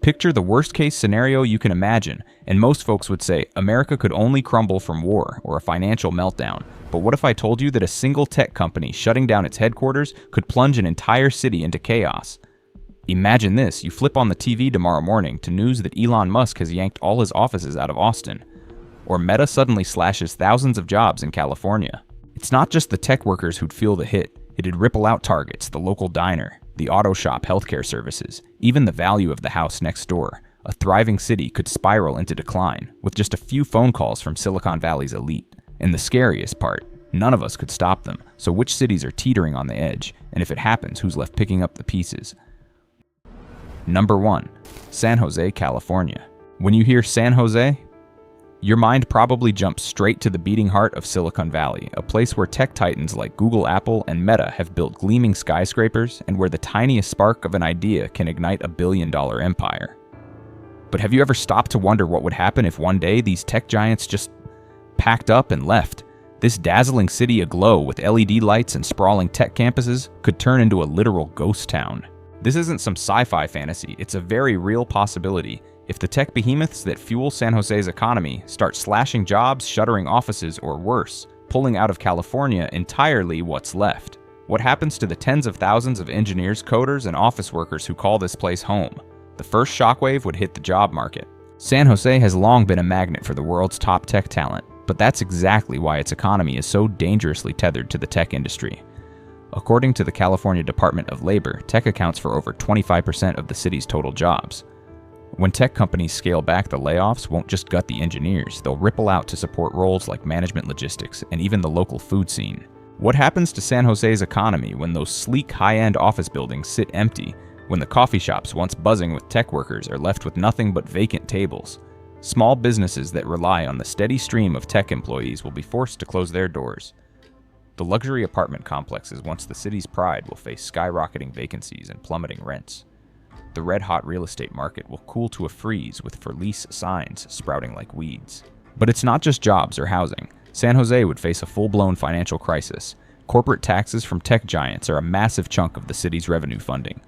Picture the worst-case scenario you can imagine, and most folks would say America could only crumble from war or a financial meltdown. But what if I told you that a single tech company shutting down its headquarters could plunge an entire city into chaos? Imagine this, you flip on the TV tomorrow morning to news that Elon Musk has yanked all his offices out of Austin. Or Meta suddenly slashes thousands of jobs in California. It's not just the tech workers who'd feel the hit. It'd ripple out Targets, the local diner, the auto shop, healthcare services, even the value of the house next door. A thriving city could spiral into decline with just a few phone calls from Silicon Valley's elite. And the scariest part, none of us could stop them. So which cities are teetering on the edge? And if it happens, who's left picking up the pieces? Number 1. San Jose, California. When you hear San Jose, your mind probably jumps straight to the beating heart of Silicon Valley, a place where tech titans like Google, Apple, and Meta have built gleaming skyscrapers and where the tiniest spark of an idea can ignite a billion-dollar empire. But have you ever stopped to wonder what would happen if one day these tech giants just packed up and left? This dazzling city aglow with LED lights and sprawling tech campuses could turn into a literal ghost town. This isn't some sci-fi fantasy, it's a very real possibility. If the tech behemoths that fuel San Jose's economy start slashing jobs, shuttering offices, or worse, pulling out of California entirely, what's left? What happens to the tens of thousands of engineers, coders, and office workers who call this place home? The first shockwave would hit the job market. San Jose has long been a magnet for the world's top tech talent, but that's exactly why its economy is so dangerously tethered to the tech industry. According to the California Department of Labor, tech accounts for over 25% of the city's total jobs. When tech companies scale back, the layoffs won't just gut the engineers, they'll ripple out to support roles like management, logistics, and even the local food scene. What happens to San Jose's economy when those sleek, high-end office buildings sit empty, when the coffee shops once buzzing with tech workers are left with nothing but vacant tables? Small businesses that rely on the steady stream of tech employees will be forced to close their doors. The luxury apartment complexes, once the city's pride, will face skyrocketing vacancies and plummeting rents. The red-hot real estate market will cool to a freeze with for-lease signs sprouting like weeds. But it's not just jobs or housing. San Jose would face a full-blown financial crisis. Corporate taxes from tech giants are a massive chunk of the city's revenue funding.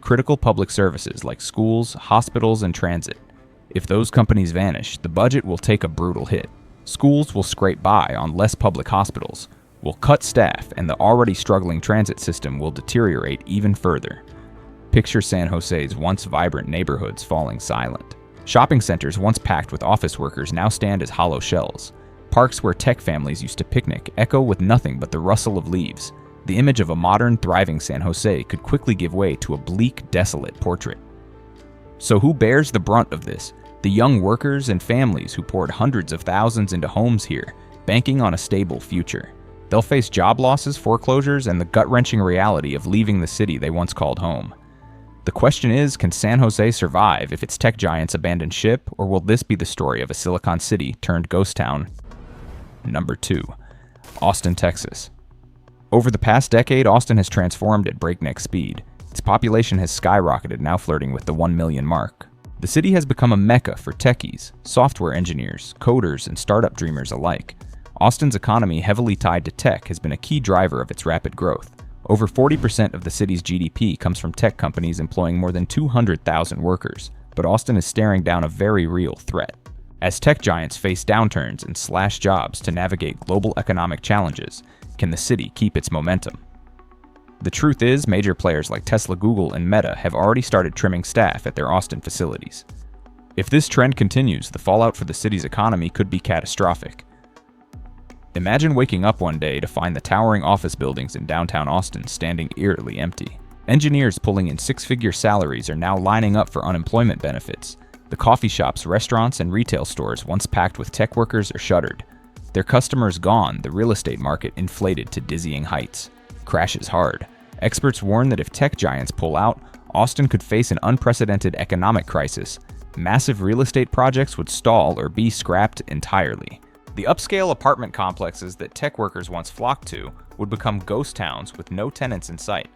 Critical public services like schools, hospitals, and transit. If those companies vanish, the budget will take a brutal hit. Schools will scrape by on less public hospitals, will cut staff, and the already struggling transit system will deteriorate even further. Picture San Jose's once vibrant neighborhoods falling silent. Shopping centers once packed with office workers now stand as hollow shells. Parks where tech families used to picnic echo with nothing but the rustle of leaves. The image of a modern, thriving San Jose could quickly give way to a bleak, desolate portrait. So who bears the brunt of this? The young workers and families who poured hundreds of thousands into homes here, banking on a stable future. They'll face job losses, foreclosures, and the gut-wrenching reality of leaving the city they once called home. The question is, can San Jose survive if its tech giants abandon ship, or will this be the story of a Silicon City turned ghost town? Number 2. Austin, Texas. Over the past decade, Austin has transformed at breakneck speed. Its population has skyrocketed, now flirting with the 1 million mark. The city has become a mecca for techies, software engineers, coders, and startup dreamers alike. Austin's economy, heavily tied to tech, has been a key driver of its rapid growth. Over 40% of the city's GDP comes from tech companies employing more than 200,000 workers, but Austin is staring down a very real threat. As tech giants face downturns and slash jobs to navigate global economic challenges, can the city keep its momentum? The truth is, major players like Tesla, Google, and Meta have already started trimming staff at their Austin facilities. If this trend continues, the fallout for the city's economy could be catastrophic. Imagine waking up one day to find the towering office buildings in downtown Austin standing eerily empty. Engineers pulling in six-figure salaries are now lining up for unemployment benefits. The coffee shops, restaurants, and retail stores once packed with tech workers are shuttered. Their customers gone, the real estate market inflated to dizzying heights. Crashes hard. Experts warn that if tech giants pull out, Austin could face an unprecedented economic crisis. Massive real estate projects would stall or be scrapped entirely. The upscale apartment complexes that tech workers once flocked to would become ghost towns with no tenants in sight.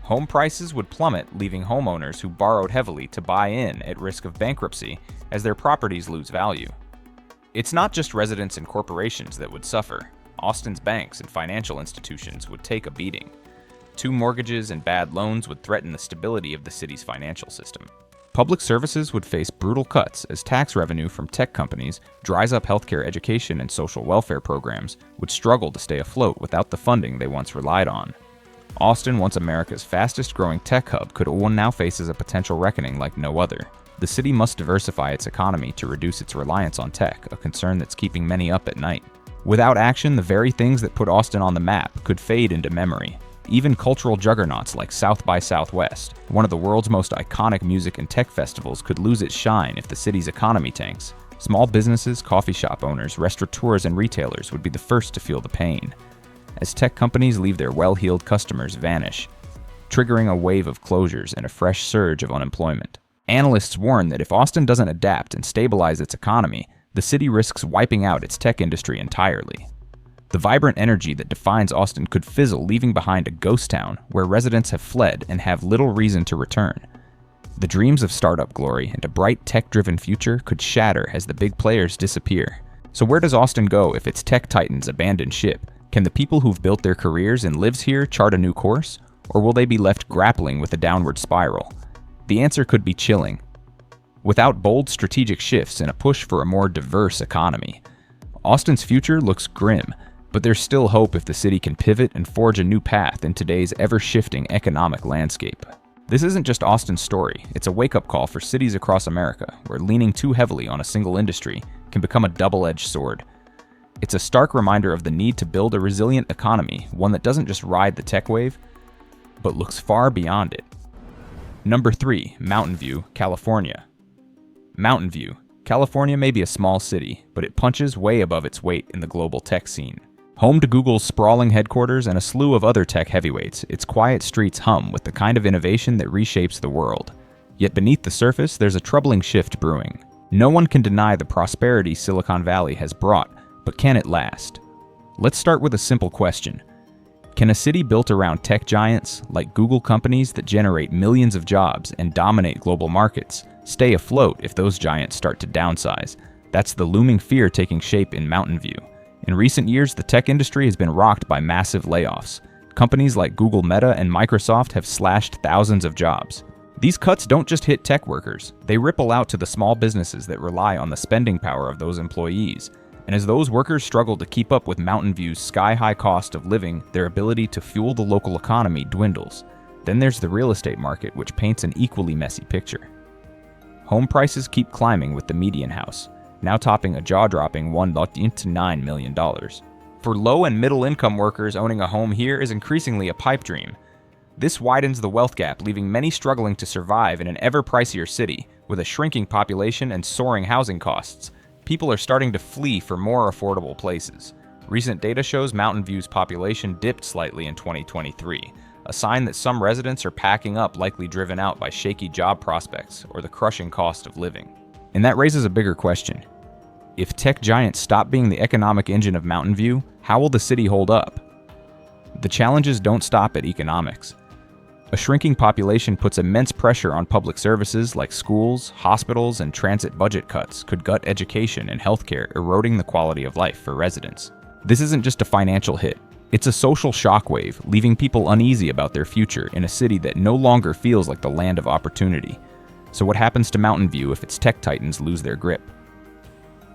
Home prices would plummet, leaving homeowners who borrowed heavily to buy in at risk of bankruptcy as their properties lose value. It's not just residents and corporations that would suffer. Austin's banks and financial institutions would take a beating. 2 mortgages and bad loans would threaten the stability of the city's financial system. Public services would face brutal cuts as tax revenue from tech companies dries up healthcare, education, and social welfare programs would struggle to stay afloat without the funding they once relied on. Austin, once America's fastest-growing tech hub, could now faces a potential reckoning like no other. The city must diversify its economy to reduce its reliance on tech, a concern that's keeping many up at night. Without action, the very things that put Austin on the map could fade into memory. Even cultural juggernauts like South by Southwest, one of the world's most iconic music and tech festivals, could lose its shine if the city's economy tanks. Small businesses, coffee shop owners, restaurateurs, and retailers would be the first to feel the pain, as tech companies leave their well-heeled customers vanish, triggering a wave of closures and a fresh surge of unemployment. Analysts warn that if Austin doesn't adapt and stabilize its economy, the city risks wiping out its tech industry entirely. The vibrant energy that defines Austin could fizzle, leaving behind a ghost town where residents have fled and have little reason to return. The dreams of startup glory and a bright tech-driven future could shatter as the big players disappear. So where does Austin go if its tech titans abandon ship? Can the people who've built their careers and lives here chart a new course? Or will they be left grappling with a downward spiral? The answer could be chilling. Without bold strategic shifts and a push for a more diverse economy, Austin's future looks grim. But there's still hope if the city can pivot and forge a new path in today's ever-shifting economic landscape. This isn't just Austin's story, it's a wake-up call for cities across America, where leaning too heavily on a single industry can become a double-edged sword. It's a stark reminder of the need to build a resilient economy, one that doesn't just ride the tech wave, but looks far beyond it. Number 3, Mountain View, California. Mountain View. California may be a small city, but it punches way above its weight in the global tech scene. Home to Google's sprawling headquarters and a slew of other tech heavyweights, its quiet streets hum with the kind of innovation that reshapes the world. Yet beneath the surface, there's a troubling shift brewing. No one can deny the prosperity Silicon Valley has brought, but can it last? Let's start with a simple question. Can a city built around tech giants, like Google companies that generate millions of jobs and dominate global markets, stay afloat if those giants start to downsize? That's the looming fear taking shape in Mountain View. In recent years, the tech industry has been rocked by massive layoffs. Companies like Google, Meta, and Microsoft have slashed thousands of jobs. These cuts don't just hit tech workers, they ripple out to the small businesses that rely on the spending power of those employees. And as those workers struggle to keep up with Mountain View's sky-high cost of living, their ability to fuel the local economy dwindles. Then there's the real estate market, which paints an equally messy picture. Home prices keep climbing with the median house, now topping a jaw-dropping $1.9 million. For low and middle-income workers, owning a home here is increasingly a pipe dream. This widens the wealth gap, leaving many struggling to survive in an ever-pricier city. With a shrinking population and soaring housing costs, people are starting to flee for more affordable places. Recent data shows Mountain View's population dipped slightly in 2023, a sign that some residents are packing up, likely driven out by shaky job prospects or the crushing cost of living. And that raises a bigger question. If tech giants stop being the economic engine of Mountain View, how will the city hold up? The challenges don't stop at economics. A shrinking population puts immense pressure on public services like schools, hospitals, and transit. Budget cuts could gut education and healthcare, eroding the quality of life for residents. This isn't just a financial hit. It's a social shockwave, leaving people uneasy about their future in a city that no longer feels like the land of opportunity. So what happens to Mountain View if its tech titans lose their grip?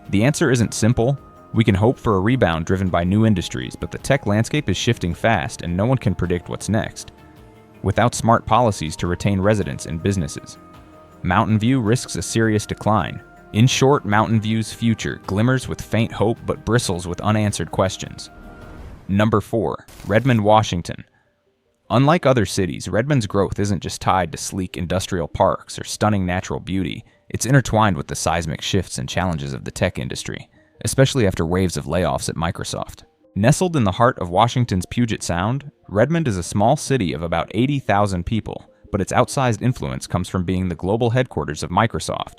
The answer isn't simple. We can hope for a rebound driven by new industries, but the tech landscape is shifting fast and no one can predict what's next. Without smart policies to retain residents and businesses, Mountain View risks a serious decline. In short, Mountain View's future glimmers with faint hope but bristles with unanswered questions. Number 4, Redmond, Washington. Unlike other cities, Redmond's growth isn't just tied to sleek industrial parks or stunning natural beauty. It's intertwined with the seismic shifts and challenges of the tech industry, especially after waves of layoffs at Microsoft. Nestled in the heart of Washington's Puget Sound, Redmond is a small city of about 80,000 people, but its outsized influence comes from being the global headquarters of Microsoft.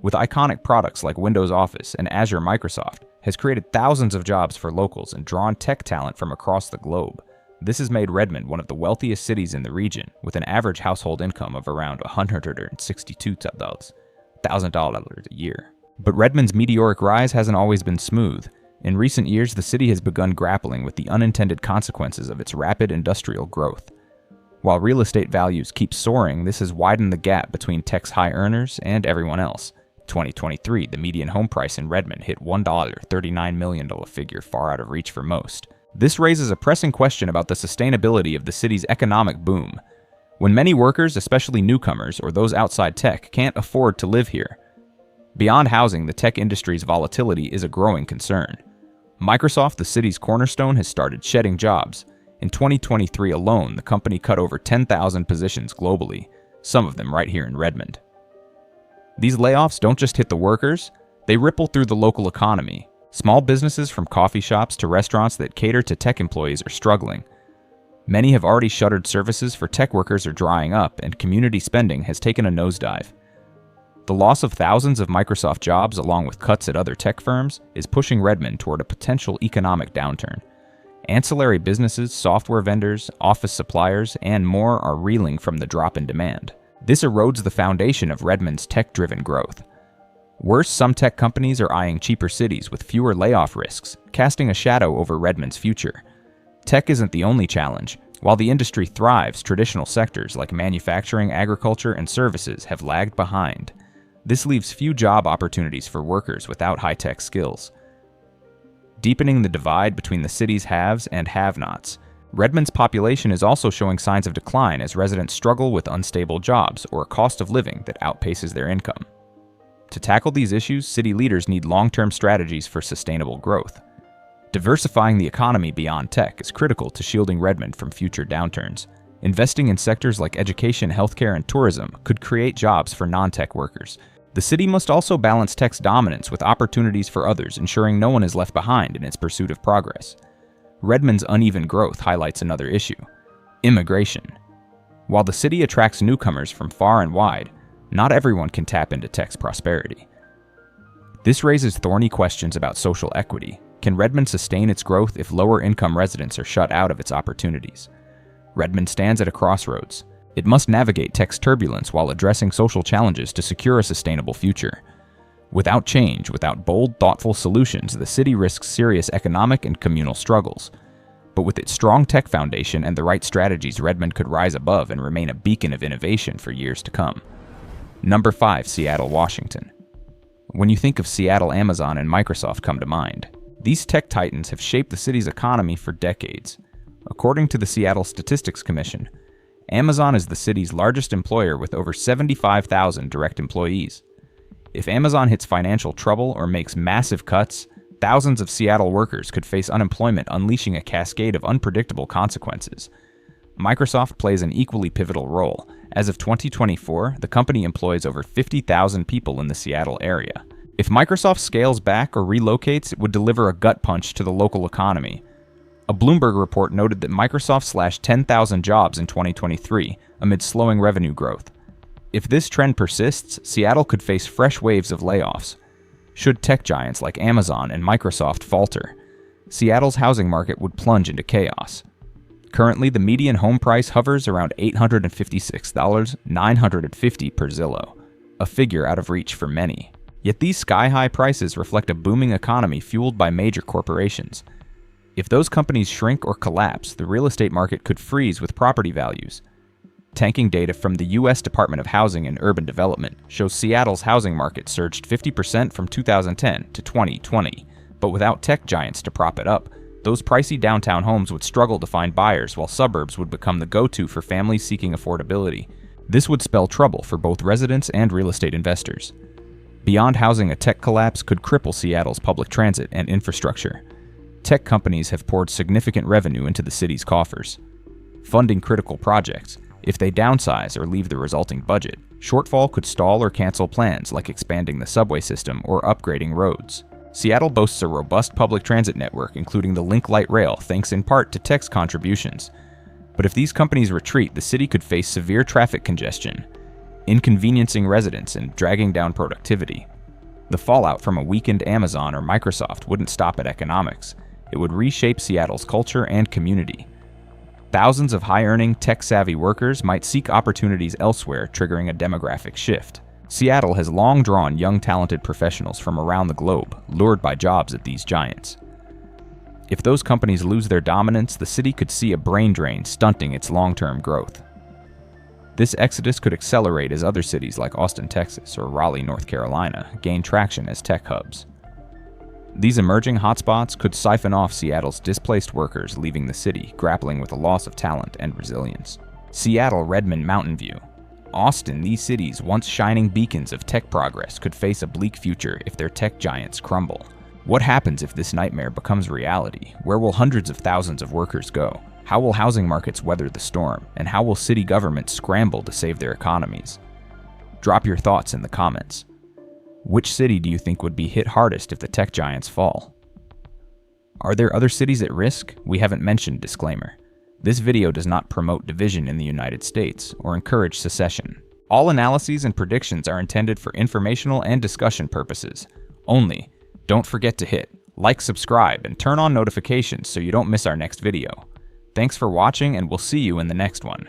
With iconic products like Windows Office and Azure, Microsoft has created thousands of jobs for locals and drawn tech talent from across the globe. This has made Redmond one of the wealthiest cities in the region, with an average household income of around $162,000 a year. But Redmond's meteoric rise hasn't always been smooth. In recent years, the city has begun grappling with the unintended consequences of its rapid industrial growth. While real estate values keep soaring, this has widened the gap between tech's high earners and everyone else. 2023, the median home price in Redmond hit $1.39 million, figure far out of reach for most. This raises a pressing question about the sustainability of the city's economic boom. When many workers, especially newcomers or those outside tech, can't afford to live here. Beyond housing, the tech industry's volatility is a growing concern. Microsoft, the city's cornerstone, has started shedding jobs. In 2023 alone, the company cut over 10,000 positions globally, some of them right here in Redmond. These layoffs don't just hit the workers, they ripple through the local economy. Small businesses from coffee shops to restaurants that cater to tech employees are struggling. Many have already shuttered services for tech workers are drying up, and community spending has taken a nosedive. The loss of thousands of Microsoft jobs, along with cuts at other tech firms, is pushing Redmond toward a potential economic downturn. Ancillary businesses, software vendors, office suppliers, and more are reeling from the drop in demand. This erodes the foundation of Redmond's tech-driven growth. Worse, some tech companies are eyeing cheaper cities with fewer layoff risks, casting a shadow over Redmond's future. Tech isn't the only challenge. While the industry thrives, traditional sectors like manufacturing, agriculture, and services have lagged behind. This leaves few job opportunities for workers without high-tech skills, deepening the divide between the city's haves and have-nots. Redmond's population is also showing signs of decline as residents struggle with unstable jobs or a cost of living that outpaces their income. To tackle these issues, city leaders need long-term strategies for sustainable growth. Diversifying the economy beyond tech is critical to shielding Redmond from future downturns. Investing in sectors like education, healthcare, and tourism could create jobs for non-tech workers. The city must also balance tech's dominance with opportunities for others, ensuring no one is left behind in its pursuit of progress. Redmond's uneven growth highlights another issue: immigration. While the city attracts newcomers from far and wide, not everyone can tap into tech's prosperity. This raises thorny questions about social equity. Can Redmond sustain its growth if lower-income residents are shut out of its opportunities? Redmond stands at a crossroads. It must navigate tech's turbulence while addressing social challenges to secure a sustainable future. Without change, without bold, thoughtful solutions, the city risks serious economic and communal struggles. But with its strong tech foundation and the right strategies, Redmond could rise above and remain a beacon of innovation for years to come. Number 5, Seattle, Washington. When you think of Seattle, Amazon and Microsoft come to mind. These tech titans have shaped the city's economy for decades. According to the Seattle Statistics Commission, Amazon is the city's largest employer with over 75,000 direct employees. If Amazon hits financial trouble or makes massive cuts, thousands of Seattle workers could face unemployment, unleashing a cascade of unpredictable consequences. Microsoft plays an equally pivotal role. As of 2024, the company employs over 50,000 people in the Seattle area. If Microsoft scales back or relocates, it would deliver a gut punch to the local economy. A Bloomberg report noted that Microsoft slashed 10,000 jobs in 2023 amid slowing revenue growth. If this trend persists, Seattle could face fresh waves of layoffs. Should tech giants like Amazon and Microsoft falter, Seattle's housing market would plunge into chaos. Currently, the median home price hovers around $856,950 per Zillow, a figure out of reach for many. Yet these sky-high prices reflect a booming economy fueled by major corporations. If those companies shrink or collapse, the real estate market could freeze with property values. Tanking data from the U.S. Department of Housing and Urban Development shows Seattle's housing market surged 50% from 2010 to 2020, but without tech giants to prop it up, those pricey downtown homes would struggle to find buyers, while suburbs would become the go-to for families seeking affordability. This would spell trouble for both residents and real estate investors. Beyond housing, a tech collapse could cripple Seattle's public transit and infrastructure. Tech companies have poured significant revenue into the city's coffers, funding critical projects. If they downsize or leave the resulting budget, shortfall could stall or cancel plans like expanding the subway system or upgrading roads. Seattle boasts a robust public transit network, including the Link Light Rail, thanks in part to tech's contributions. But if these companies retreat, the city could face severe traffic congestion, inconveniencing residents and dragging down productivity. The fallout from a weakened Amazon or Microsoft wouldn't stop at economics. It would reshape Seattle's culture and community. Thousands of high-earning, tech-savvy workers might seek opportunities elsewhere, triggering a demographic shift. Seattle has long drawn young, talented professionals from around the globe, lured by jobs at these giants. If those companies lose their dominance, the city could see a brain drain, stunting its long-term growth. This exodus could accelerate as other cities like Austin, Texas, or Raleigh, North Carolina, gain traction as tech hubs. These emerging hotspots could siphon off Seattle's displaced workers leaving the city, grappling with a loss of talent and resilience. Seattle, Redmond, Mountain View. Austin, these cities, once shining beacons of tech progress, could face a bleak future if their tech giants crumble. What happens if this nightmare becomes reality? Where will hundreds of thousands of workers go? How will housing markets weather the storm? And how will city governments scramble to save their economies? Drop your thoughts in the comments. Which city do you think would be hit hardest if the tech giants fall? Are there other cities at risk? We haven't mentioned disclaimer. This video does not promote division in the United States or encourage secession. All analyses and predictions are intended for informational and discussion purposes only. Don't forget to hit like, subscribe, and turn on notifications so you don't miss our next video. Thanks for watching, and we'll see you in the next one.